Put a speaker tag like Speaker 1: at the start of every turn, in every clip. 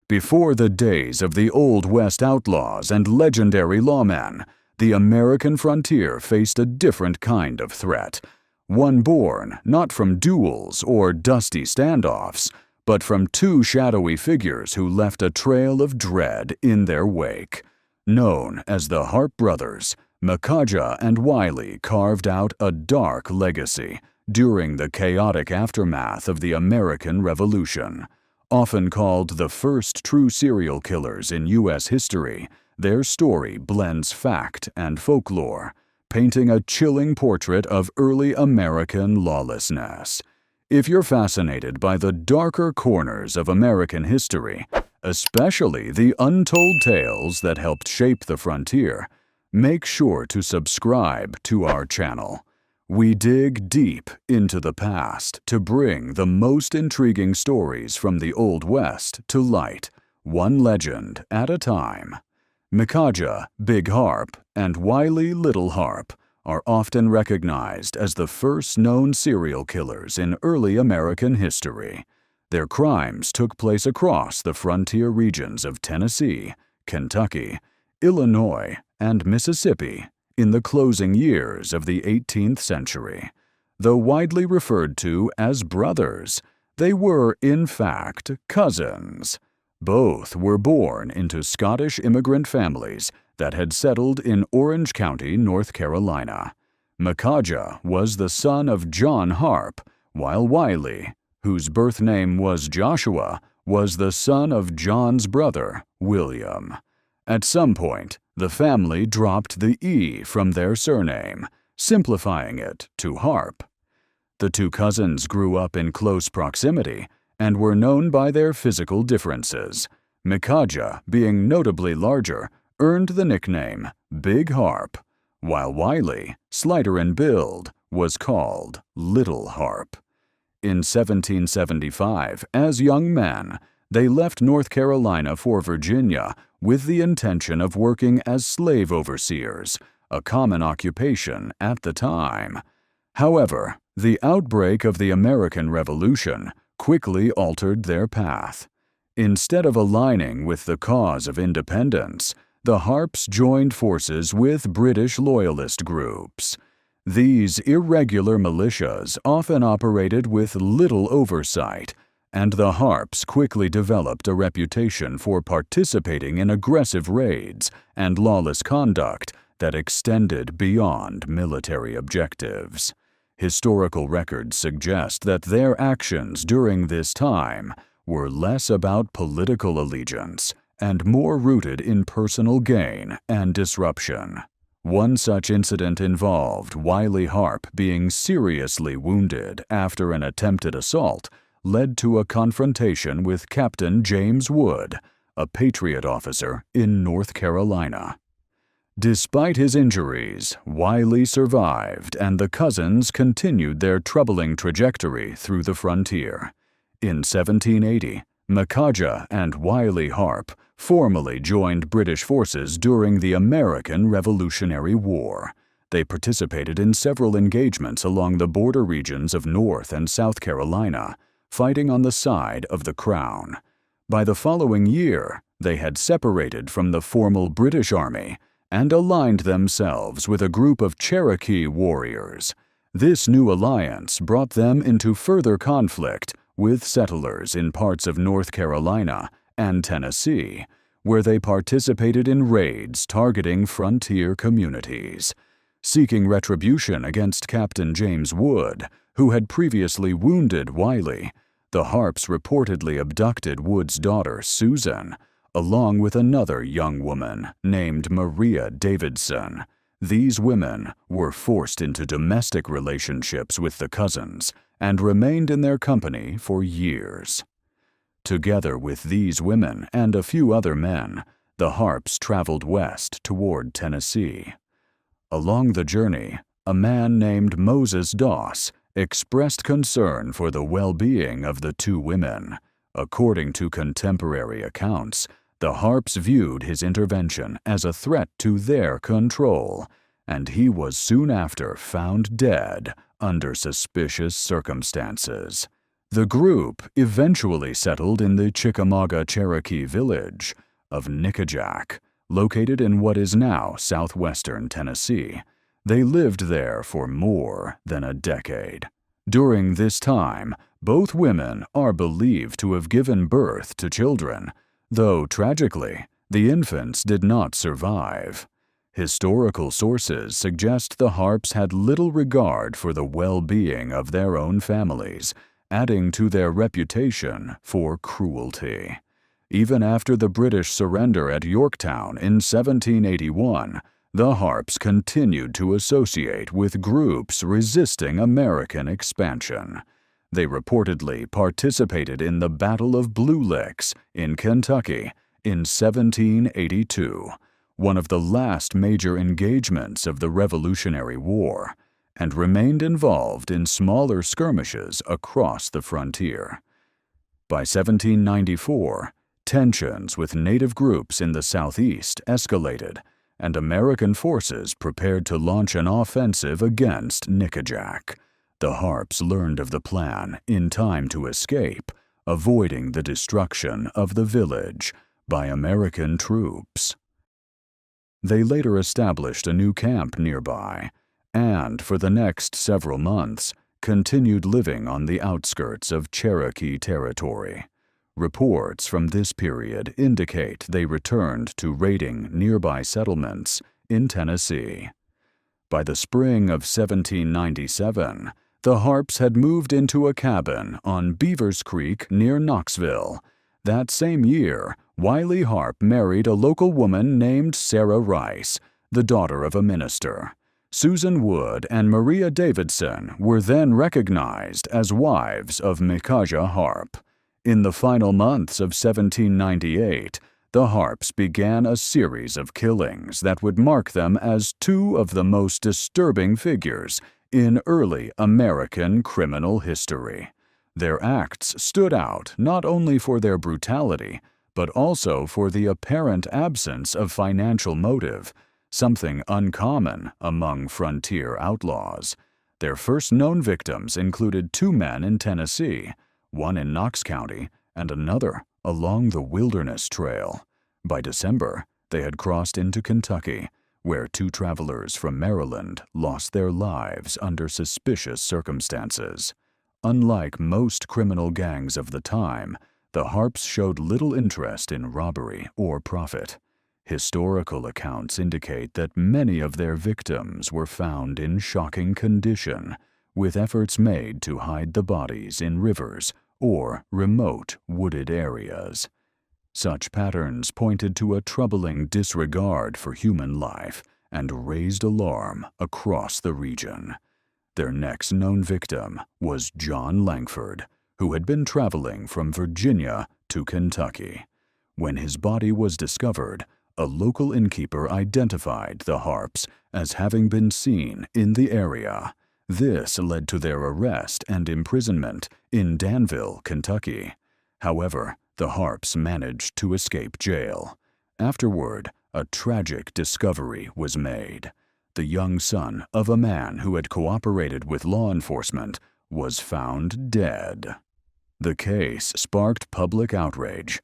Speaker 1: Before the days of the Old West outlaws and legendary lawmen, the American frontier faced a different kind of threat, one born not from duels or dusty standoffs, but from two shadowy figures who left a trail of dread in their wake. Known as the Harpe brothers, Micajah and Wiley carved out a dark legacy during the chaotic aftermath of the American Revolution. Often called the first true serial killers in U.S. history, their story blends fact and folklore, painting a chilling portrait of early American lawlessness. If you're fascinated by the darker corners of American history, especially the untold tales that helped shape the frontier, make sure to subscribe to our channel. We dig deep into the past to bring the most intriguing stories from the Old West to light, one legend at a time. Micajah, Big Harpe, and Wiley, Little Harpe are often recognized as the first known serial killers in early American history. Their crimes took place across the frontier regions of Tennessee, Kentucky, Illinois, and Mississippi in the closing years of the 18th century. Though widely referred to as brothers, they were, in fact, cousins. Both were born into Scottish immigrant families that had settled in Orange County, North Carolina. Micajah was the son of John Harpe, while Wiley, whose birth name was Joshua, was the son of John's brother, William. At some point, the family dropped the E from their surname, simplifying it to Harpe. The two cousins grew up in close proximity and were known by their physical differences. Micajah, being notably larger, earned the nickname Big Harpe, while Wiley, slighter in build, was called Little Harpe. In 1775, as young men, they left North Carolina for Virginia with the intention of working as slave overseers, a common occupation at the time. However, the outbreak of the American Revolution quickly altered their path. Instead of aligning with the cause of independence, the Harpes joined forces with British loyalist groups. These irregular militias often operated with little oversight, and the Harpes quickly developed a reputation for participating in aggressive raids and lawless conduct that extended beyond military objectives. Historical records suggest that their actions during this time were less about political allegiance and more rooted in personal gain and disruption. One such incident involved Wiley Harpe being seriously wounded after an attempted assault led to a confrontation with Captain James Wood, a Patriot officer in North Carolina. Despite his injuries, Wiley survived and the cousins continued their troubling trajectory through the frontier. In 1780, Micajah and Wiley Harpe formally joined British forces during the American Revolutionary War. They participated in several engagements along the border regions of North and South Carolina, fighting on the side of the Crown. By the following year, they had separated from the formal British Army and aligned themselves with a group of Cherokee warriors. This new alliance brought them into further conflict with settlers in parts of North Carolina and Tennessee, where they participated in raids targeting frontier communities. Seeking retribution against Captain James Wood, who had previously wounded Wiley, the Harpes reportedly abducted Wood's daughter, Susan, along with another young woman named Maria Davidson. These women were forced into domestic relationships with the cousins and remained in their company for years. Together with these women and a few other men, the Harpes traveled west toward Tennessee. Along the journey, a man named Moses Doss expressed concern for the well-being of the two women. According to contemporary accounts, the Harpes viewed his intervention as a threat to their control, and he was soon after found dead under suspicious circumstances. The group eventually settled in the Chickamauga Cherokee village of Nickajack, located in what is now southwestern Tennessee. They lived there for more than a decade. During this time, both women are believed to have given birth to children, though tragically, the infants did not survive. Historical sources suggest the Harpes had little regard for the well-being of their own families, adding to their reputation for cruelty. Even after the British surrender at Yorktown in 1781, the Harpes continued to associate with groups resisting American expansion. They reportedly participated in the Battle of Blue Licks in Kentucky in 1782, one of the last major engagements of the Revolutionary War, and remained involved in smaller skirmishes across the frontier. By 1794, tensions with native groups in the Southeast escalated, and American forces prepared to launch an offensive against Nickajack. The Harpes learned of the plan in time to escape, avoiding the destruction of the village by American troops. They later established a new camp nearby, and for the next several months continued living on the outskirts of Cherokee territory. Reports from this period indicate they returned to raiding nearby settlements in Tennessee. By the spring of 1797, the Harpes had moved into a cabin on Beavers Creek near Knoxville. That same year, Wiley Harpe married a local woman named Sarah Rice, the daughter of a minister. Susan Wood and Maria Davidson were then recognized as wives of Micajah Harpe. In the final months of 1798, the Harpes began a series of killings that would mark them as two of the most disturbing figures in early American criminal history. Their acts stood out not only for their brutality, but also for the apparent absence of financial motive, something uncommon among frontier outlaws. Their first known victims included two men in Tennessee, one in Knox County and another along the Wilderness Trail. By December, they had crossed into Kentucky, where two travelers from Maryland lost their lives under suspicious circumstances. Unlike most criminal gangs of the time, the Harpes showed little interest in robbery or profit. Historical accounts indicate that many of their victims were found in shocking condition, with efforts made to hide the bodies in rivers or remote wooded areas. Such patterns pointed to a troubling disregard for human life and raised alarm across the region. Their next known victim was John Langford, who had been traveling from Virginia to Kentucky. When his body was discovered, a local innkeeper identified the Harpes as having been seen in the area. This led to their arrest and imprisonment in Danville, Kentucky. However, the Harpes managed to escape jail. Afterward, a tragic discovery was made. The young son of a man who had cooperated with law enforcement was found dead. The case sparked public outrage.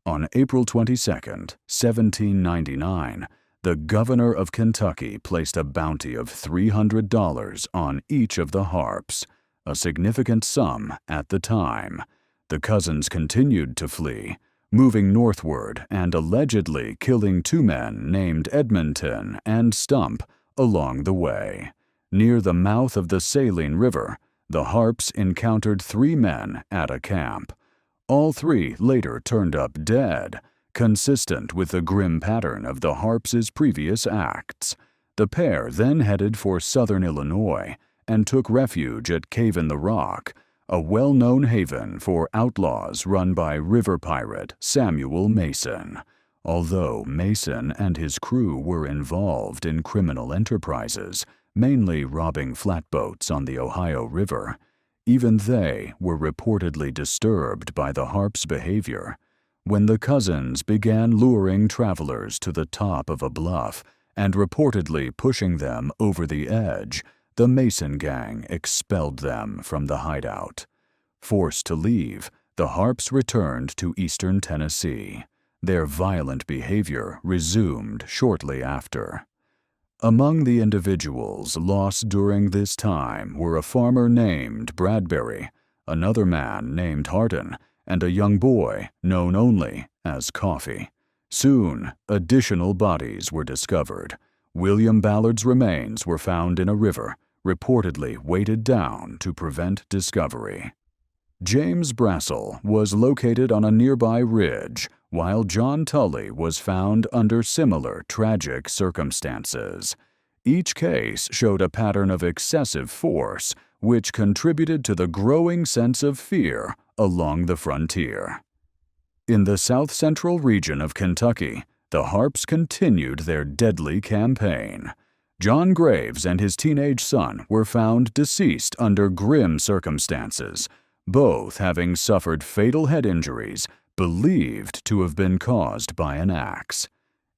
Speaker 1: On April 22, 1799, the governor of Kentucky placed a bounty of $300 on each of the Harpes, a significant sum at the time. The cousins continued to flee, moving northward and allegedly killing two men named Edmonton and Stump along the way. Near the mouth of the Saline River, the Harpes encountered three men at a camp. All three later turned up dead, consistent with the grim pattern of the Harpes' previous acts. The pair then headed for southern Illinois and took refuge at Cave in the Rock, a well-known haven for outlaws run by river pirate Samuel Mason. Although Mason and his crew were involved in criminal enterprises, mainly robbing flatboats on the Ohio River, even they were reportedly disturbed by the Harpes' behavior. When the cousins began luring travelers to the top of a bluff and reportedly pushing them over the edge, the Mason gang expelled them from the hideout. Forced to leave, the Harpes returned to eastern Tennessee. Their violent behavior resumed shortly after. Among the individuals lost during this time were a farmer named Bradbury, another man named Harton, and a young boy known only as Coffee. Soon, additional bodies were discovered. William Ballard's remains were found in a river, reportedly weighted down to prevent discovery. James Brassel was located on a nearby ridge, while John Tully was found under similar tragic circumstances. Each case showed a pattern of excessive force, which contributed to the growing sense of fear along the frontier. In the south-central region of Kentucky, the Harpes continued their deadly campaign. John Graves and his teenage son were found deceased under grim circumstances, both having suffered fatal head injuries believed to have been caused by an axe.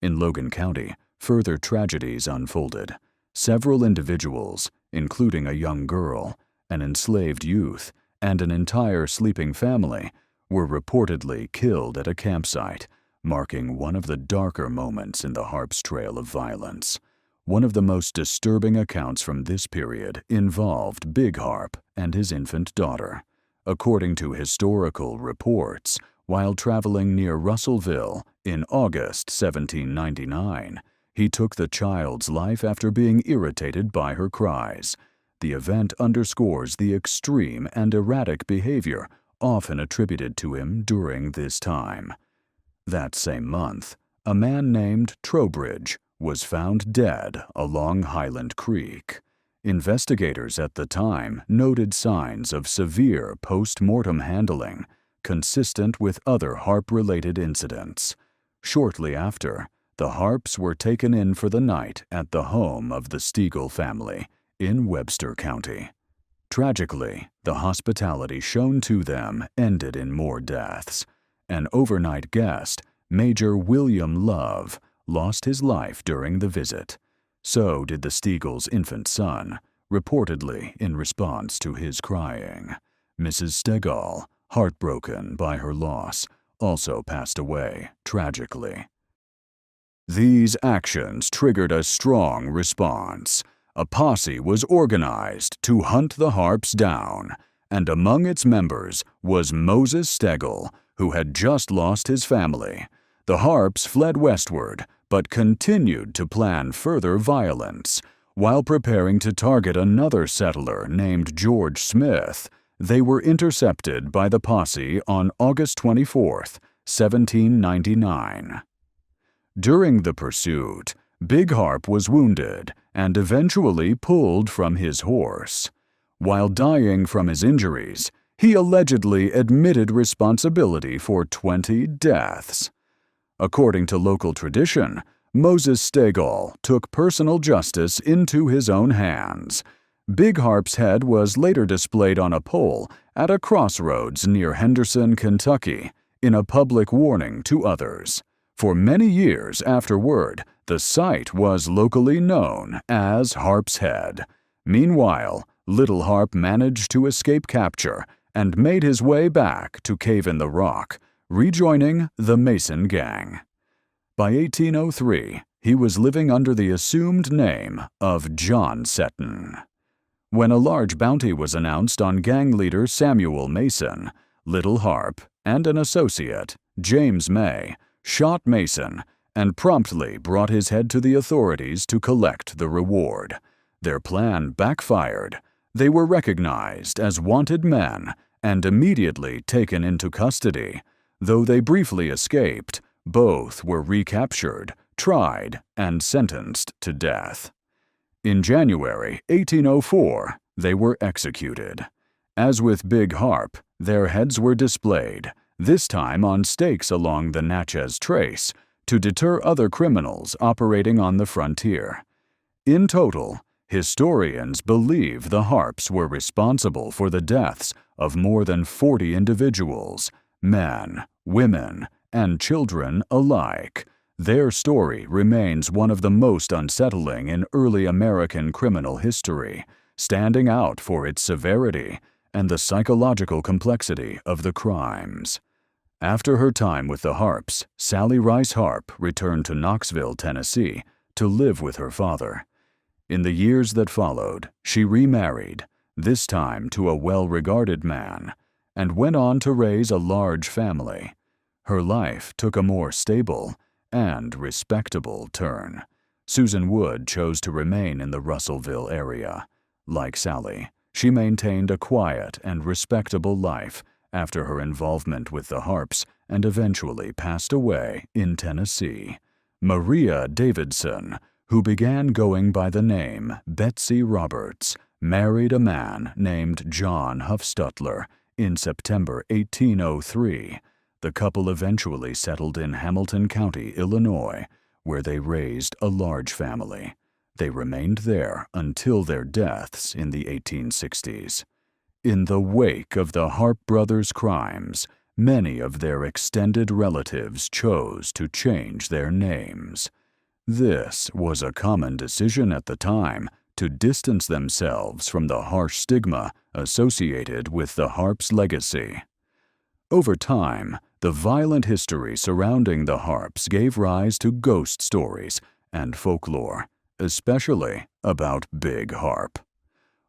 Speaker 1: In Logan County, further tragedies unfolded. Several individuals, including a young girl, an enslaved youth, and an entire sleeping family, were reportedly killed at a campsite, marking one of the darker moments in the Harpes' trail of violence. One of the most disturbing accounts from this period involved Big Harpe and his infant daughter. According to historical reports, while traveling near Russellville in August 1799, he took the child's life after being irritated by her cries. The event underscores the extreme and erratic behavior often attributed to him during this time. That same month, a man named Trowbridge was found dead along Highland Creek. Investigators at the time noted signs of severe post-mortem handling, consistent with other Harpe-related incidents. Shortly after, the Harpes were taken in for the night at the home of the Stegall family in Webster County. Tragically, the hospitality shown to them ended in more deaths. An overnight guest, Major William Love, lost his life during the visit. So did the Stegalls' infant son, reportedly in response to his crying. Mrs. Stegall, heartbroken by her loss, also passed away tragically. These actions triggered a strong response. A posse was organized to hunt the Harpes down, and among its members was Moses Stegall, who had just lost his family. The Harpes fled westward, but continued to plan further violence. While preparing to target another settler named George Smith, they were intercepted by the posse on August 24, 1799. During the pursuit, Big Harpe was wounded and eventually pulled from his horse. While dying from his injuries, he allegedly admitted responsibility for 20 deaths. According to local tradition, Moses Stegall took personal justice into his own hands. Big Harpe's head was later displayed on a pole at a crossroads near Henderson, Kentucky, in a public warning to others. For many years afterward, the site was locally known as Harpe's Head. Meanwhile, Little Harpe managed to escape capture and made his way back to Cave in the Rock, rejoining the Mason gang. By 1803, he was living under the assumed name of John Seton. When a large bounty was announced on gang leader Samuel Mason, Little Harpe and an associate, James May, shot Mason and promptly brought his head to the authorities to collect the reward. Their plan backfired. They were recognized as wanted men and immediately taken into custody. Though they briefly escaped, both were recaptured, tried, and sentenced to death. In January 1804, they were executed. As with Big Harpe, their heads were displayed, this time on stakes along the Natchez Trace, to deter other criminals operating on the frontier. In total, historians believe the Harpes were responsible for the deaths of more than 40 individuals, men, women, and children alike. Their story remains one of the most unsettling in early American criminal history, standing out for its severity and the psychological complexity of the crimes. After her time with the Harpes, Sally Rice Harpe returned to Knoxville, Tennessee, to live with her father. In the years that followed, she remarried, this time to a well-regarded man, and went on to raise a large family. Her life took a more stable and respectable turn. Susan Wood chose to remain in the Russellville area. Like Sally, she maintained a quiet and respectable life after her involvement with the Harpes and eventually passed away in Tennessee. Maria Davidson, who began going by the name Betsy Roberts, married a man named John Huffstutler in September 1803. The couple eventually settled in Hamilton County, Illinois, where they raised a large family. They remained there until their deaths in the 1860s. In the wake of the Harpe brothers' crimes, many of their extended relatives chose to change their names. This was a common decision at the time to distance themselves from the harsh stigma associated with the Harpes' legacy. Over time, the violent history surrounding the Harpes gave rise to ghost stories and folklore, especially about Big Harpe.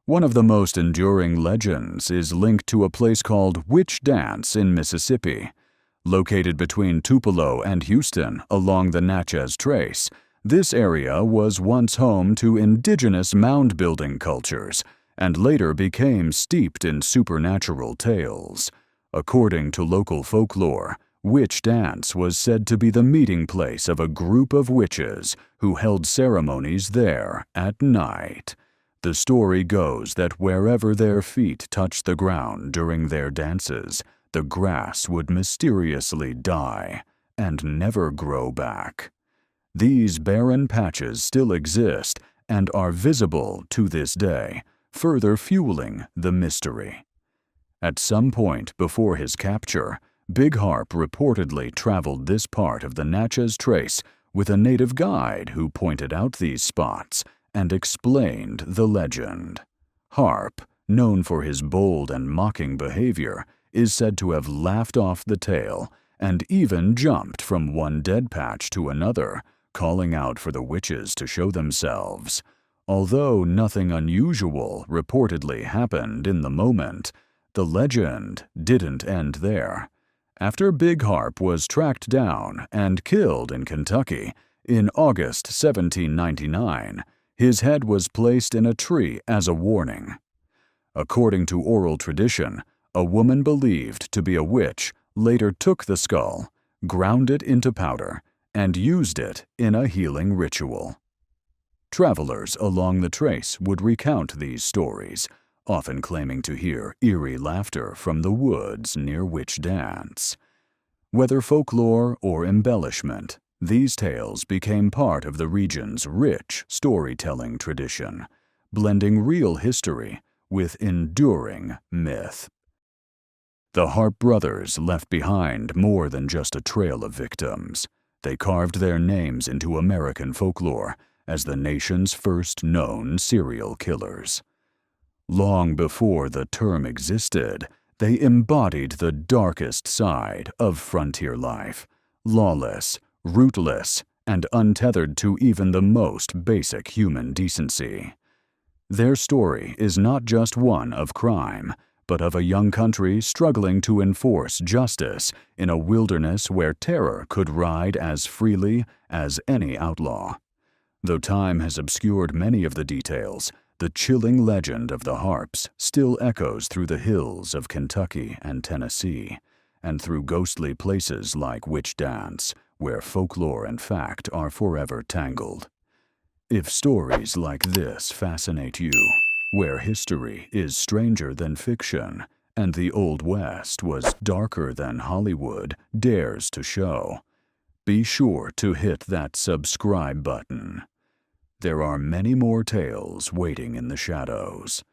Speaker 1: One of the most enduring legends is linked to a place called Witch Dance in Mississippi. Located between Tupelo and Houston along the Natchez Trace, this area was once home to indigenous mound-building cultures and later became steeped in supernatural tales. According to local folklore, Witch Dance was said to be the meeting place of a group of witches who held ceremonies there at night. The story goes that wherever their feet touched the ground during their dances, the grass would mysteriously die and never grow back. These barren patches still exist and are visible to this day, further fueling the mystery. At some point before his capture, Big Harpe reportedly traveled this part of the Natchez Trace with a native guide who pointed out these spots and explained the legend. Harpe, known for his bold and mocking behavior, is said to have laughed off the tale and even jumped from one dead patch to another, calling out for the witches to show themselves. Although nothing unusual reportedly happened in the moment, the legend didn't end there. After Big Harpe was tracked down and killed in Kentucky in August 1799, his head was placed in a tree as a warning. According to oral tradition, a woman believed to be a witch later took the skull, ground it into powder, and used it in a healing ritual. Travelers along the trace would recount these stories, often claiming to hear eerie laughter from the woods near Witch Dance. Whether folklore or embellishment, these tales became part of the region's rich storytelling tradition, blending real history with enduring myth. The Harpe brothers left behind more than just a trail of victims. They carved their names into American folklore as the nation's first known serial killers. Long before the term existed, they embodied the darkest side of frontier life, lawless, rootless, and untethered to even the most basic human decency. Their story is not just one of crime, but of a young country struggling to enforce justice in a wilderness where terror could ride as freely as any outlaw. Though time has obscured many of the details, the chilling legend of the Harpes still echoes through the hills of Kentucky and Tennessee, and through ghostly places like Witch Dance, where folklore and fact are forever tangled. If stories like this fascinate you, where history is stranger than fiction, and the Old West was darker than Hollywood dares to show, be sure to hit that subscribe button. There are many more tales waiting in the shadows.